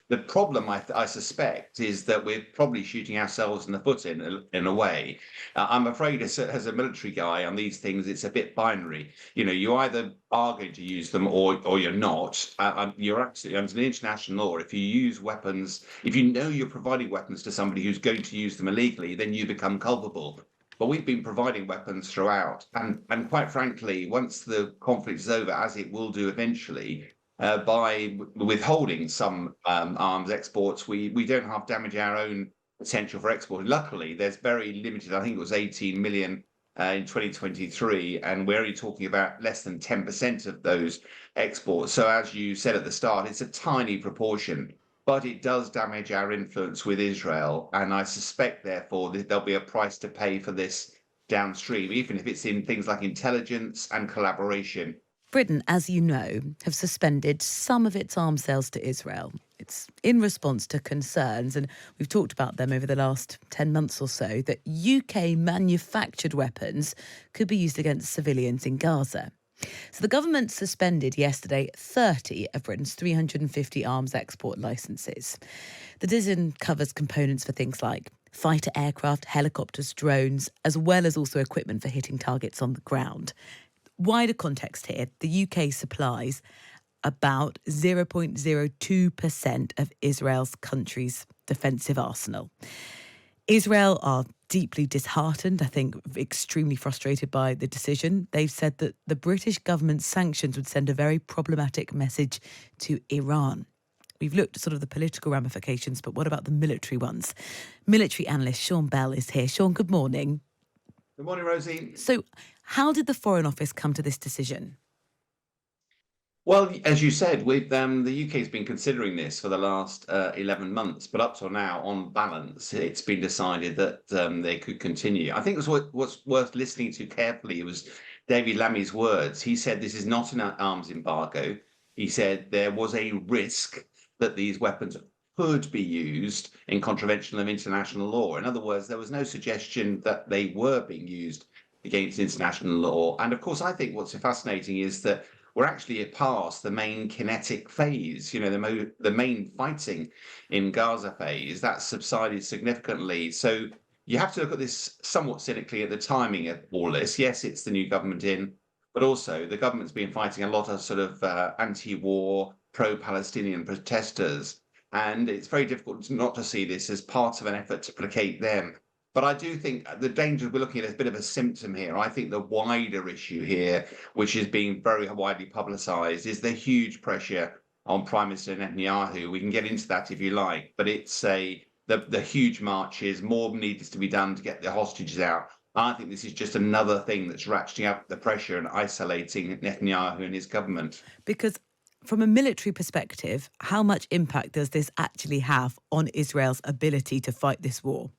The problem, I suspect, is that we're probably shooting ourselves in the foot in a way. I'm afraid as a military guy on these things, it's a bit binary. You know, you either are going to use them or you're not. You're absolutely under the international law. If you use weapons, if you know you're providing weapons to somebody who's going to use them illegally, then you become culpable. But we've been providing weapons throughout, and quite frankly, once the conflict is over, as it will do eventually, by withholding some arms exports, we don't have damage our own potential for export. Luckily, there's very limited. I think it was 18 million in 2023, and we're only talking about less than 10% of those exports. So, as you said at the start, it's a tiny proportion, but it does damage our influence with Israel. And I suspect, therefore, that there'll be a price to pay for this downstream, even if it's in things like intelligence and collaboration. Britain, as you know, have suspended some of its arms sales to Israel. It's in response to concerns, and we've talked about them over the last 10 months or so, that UK manufactured weapons could be used against civilians in Gaza. So the government suspended yesterday 30 of Britain's 350 arms export licences. The decision covers components for things like fighter aircraft, helicopters, drones, as well as also equipment for hitting targets on the ground. Wider context here, the UK supplies about 0.02% of Israel's country's defensive arsenal. Israel are deeply disheartened, I think extremely frustrated by the decision. They've said that the British government's sanctions would send a very problematic message to Iran. We've looked at sort of the political ramifications, but what about the military ones? Military analyst Sean Bell is here. Sean, good morning. Good morning, Rosie. So how did the Foreign Office come to this decision? Well, as you said, the UK's been considering this for the last 11 months, but up till now, on balance, it's been decided that they could continue. I think what's worth listening to carefully was David Lammy's words. He said this is not an arms embargo. He said there was a risk that these weapons could be used in contravention of international law. In other words, there was no suggestion that they were being used against international law. And of course, I think what's fascinating is that we're actually past the main kinetic phase, you know, the main fighting in Gaza phase. That's subsided significantly. So you have to look at this somewhat cynically at the timing of all this. Yes, it's the new government in, but also the government's been fighting a lot of sort of anti-war, pro-Palestinian protesters. And it's very difficult not to see this as part of an effort to placate them. But I do think the danger we're looking at is a bit of a symptom here. I think the wider issue here, which is being very widely publicised, is the huge pressure on Prime Minister Netanyahu. We can get into that if you like, but it's the huge marches, more needs to be done to get the hostages out. I think this is just another thing that's ratcheting up the pressure and isolating Netanyahu and his government. Because from a military perspective, how much impact does this actually have on Israel's ability to fight this war?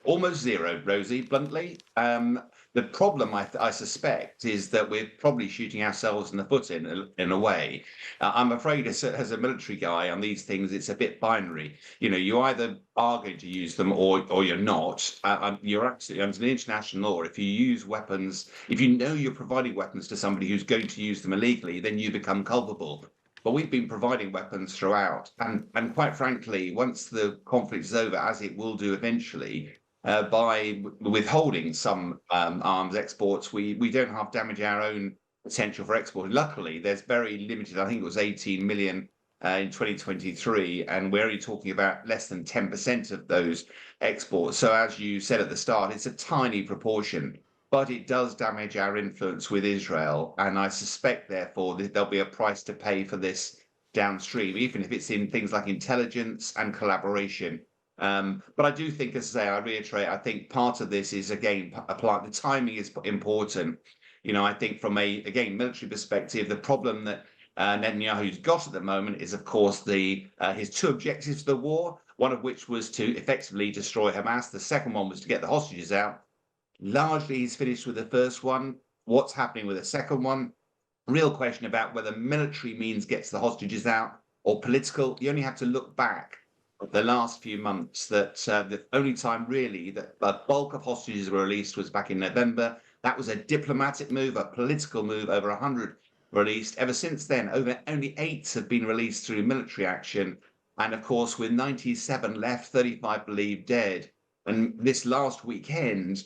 Almost zero, Rosie, bluntly. The problem, I suspect, is that we're probably shooting ourselves in the foot in a way. I'm afraid as a military guy on these things, it's a bit binary. You know, you either are going to use them or you're not. You're absolutely under the international law. If you use weapons, if you know you're providing weapons to somebody who's going to use them illegally, then you become culpable. But we've been providing weapons throughout. And quite frankly, once the conflict is over, as it will do eventually, by withholding some arms exports, we don't have damage our own potential for export. Luckily, there's very limited. I think it was 18 million in 2023, and we're only talking about less than 10% of those exports. So, as you said at the start, it's a tiny proportion, but it does damage our influence with Israel. And I suspect, therefore, that there'll be a price to pay for this downstream, even if it's in things like intelligence and collaboration. But I do think, as I say, I reiterate, I think part of this is, again, the timing is important. You know, I think from again, military perspective, the problem that Netanyahu's got at the moment is, of course, his two objectives for the war, one of which was to effectively destroy Hamas. The second one was to get the hostages out. Largely, he's finished with the first one. What's happening with the second one? Real question about whether military means gets the hostages out or political. You only have to look back at the last few months that the only time really that the bulk of hostages were released was back in November. That was a diplomatic move, a political move. Over 100 released. Ever since then, only 8 have been released through military action. And of course, with 97 left, 35 believed dead. And this last weekend,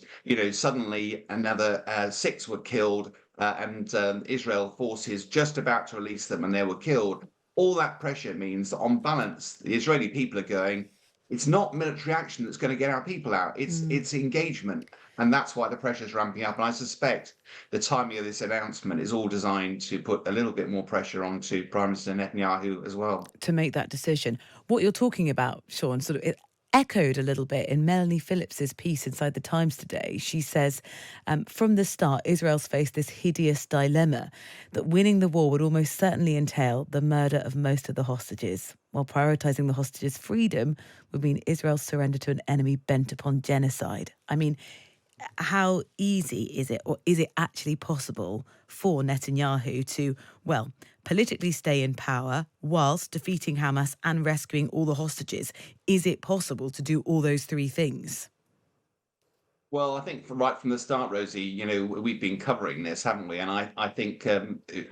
suddenly another 6 were killed, and Israel forces just about to release them, and they were killed. All that pressure means that, on balance, the Israeli people are going, it's not military action that's going to get our people out. It's engagement, and that's why the pressure is ramping up. And I suspect the timing of this announcement is all designed to put a little bit more pressure onto Prime Minister Netanyahu as well. To make that decision. What you're talking about, Sean, sort of it echoed a little bit in Melanie Phillips's piece inside the Times today. She says, from the start, Israel's faced this hideous dilemma that winning the war would almost certainly entail the murder of most of the hostages, while prioritising the hostages' freedom would mean Israel's surrender to an enemy bent upon genocide. I mean, how easy is it, or is it actually possible for Netanyahu to, well, politically stay in power whilst defeating Hamas and rescuing all the hostages? Is it possible to do all those three things? Well, I think right from the start, Rosie, we've been covering this, haven't we? And I think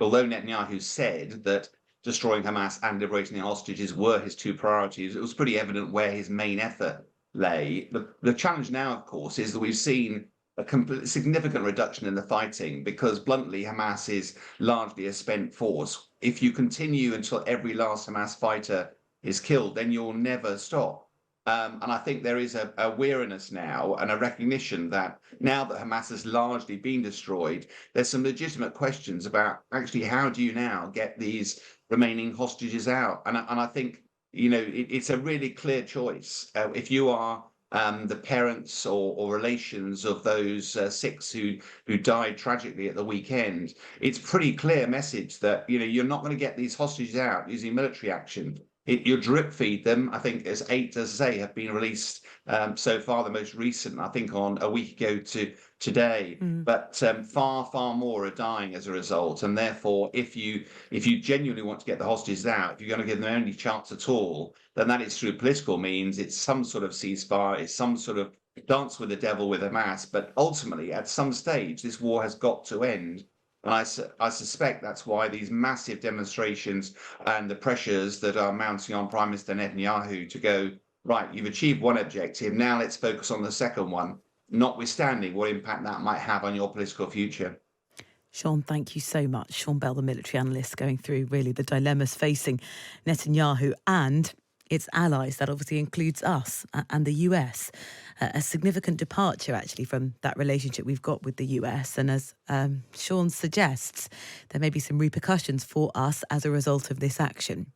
although Netanyahu said that destroying Hamas and liberating the hostages were his two priorities, it was pretty evident where his main effort lay. The challenge now, of course, is that we've seen a significant reduction in the fighting because, bluntly, Hamas is largely a spent force. If you continue until every last Hamas fighter is killed, then you'll never stop. And I think there is a weariness now and a recognition that now that Hamas has largely been destroyed, there's some legitimate questions about actually how do you now get these remaining hostages out? And I think it's a really clear choice. If you are the parents or relations of those 6 who died tragically at the weekend, it's pretty clear message that you're not going to get these hostages out using military action. You drip feed them. I think as 8, as I say, have been released so far. The most recent, I think, on a week ago to today. But far more are dying as a result. And therefore, if you genuinely want to get the hostages out, if you're going to give them any chance at all, then that is through political means. It's some sort of ceasefire. It's some sort of dance with the devil with Hamas. But ultimately, at some stage, this war has got to end. And I suspect that's why these massive demonstrations and the pressures that are mounting on Prime Minister Netanyahu to go, right, you've achieved one objective, now let's focus on the second one, notwithstanding what impact that might have on your political future. Sean, thank you so much. Sean Bell, the military analyst, going through really the dilemmas facing Netanyahu and its allies. That obviously includes us and the US. A significant departure, actually, from that relationship we've got with the US. And as Sean suggests, there may be some repercussions for us as a result of this action.